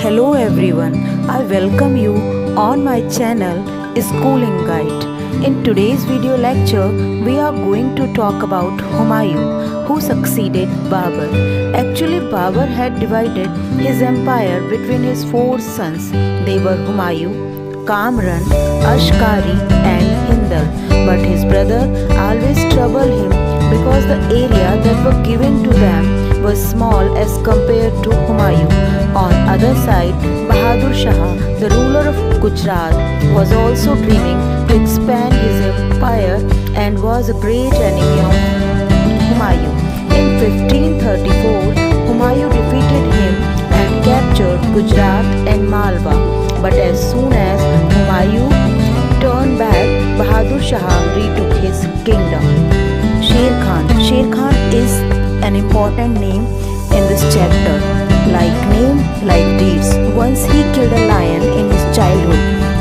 Hello everyone, I welcome you on my channel Schooling Guide. In today's video lecture, we are going to talk about Humayun, who succeeded Babur. Actually, Babur had divided his empire between his four sons. They were Humayun, Kamran, Ashkari and Hindal. But his brother always troubled him because the area that were given to them was small as compared to Humayun. On other side, Bahadur Shah, the ruler of Gujarat, was also dreaming to expand his empire and was a great enemy of Humayun. In 1534, Humayun defeated him and captured Gujarat and Malwa. But as soon as Humayun turned back, Bahadur Shah retook his kingdom. Sher Khan. Sher Khan is an important name in this chapter. Like name, like deeds. Once he killed a lion in his childhood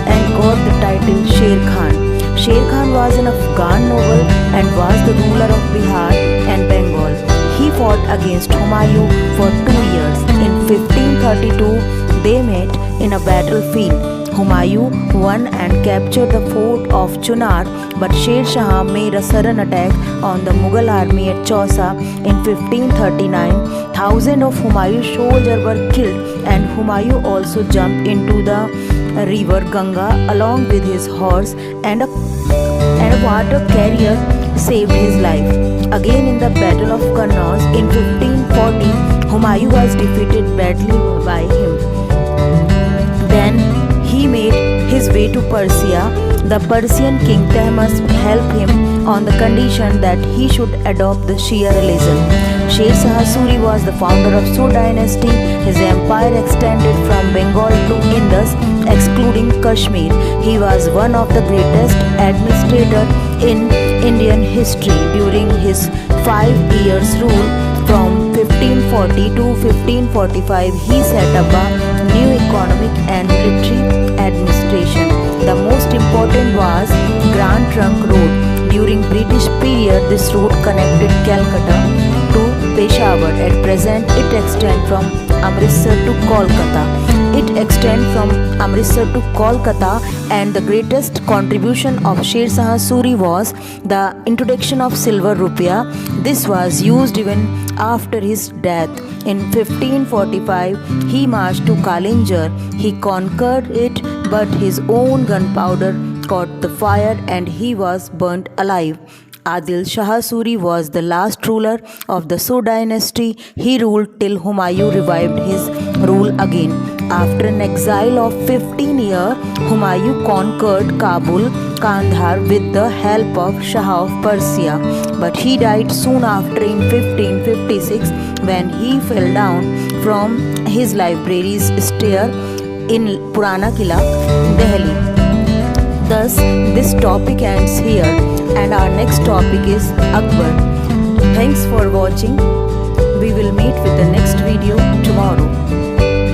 and got the title Sher Khan. Sher Khan was an Afghan noble and was the ruler of Bihar and Bengal. He fought against Humayun for 2 years. In 1532, they met in a battlefield. Humayun won and captured the fort of Chunar, but Sher Shah made a sudden attack on the Mughal army at Chausa in 1539. Thousands of Humayun's soldiers were killed, and Humayun also jumped into the river Ganga along with his horse, and a water carrier saved his life. Again in the Battle of Karnauz in 1540, Humayun was defeated badly by him. Then he made his way to Persia. The Persian king Tahmasp helped him on the condition that he should adopt the Shia religion. Sher Shah Suri was the founder of Sur dynasty. His empire extended from Bengal to Indus, excluding Kashmir. He was one of the greatest administrators in Indian history. During his 5 years rule from 1540 to 1545, he set up a new economic and military administration. The most important was Grand Trunk Road. During British period, this road connected Calcutta to Peshawar. At present, it extends from Amritsar to Kolkata. And the greatest contribution of Sher Shah Suri was the introduction of silver rupiah. This was used even after his death. In 1545, he marched to Kalinjar. He conquered it, but his own gunpowder caught the fire and he was burnt alive. Adil Shah Suri was the last ruler of the Sur dynasty. He ruled till Humayun revived his rule again. After an exile of 15 years, Humayun conquered Kabul, Kandahar with the help of Shah of Persia. But he died soon after in 1556 when he fell down from his library's stair in Purana Kila, Delhi. Thus, this topic ends here and our next topic is Akbar. Thanks for watching. We will meet with the next video tomorrow.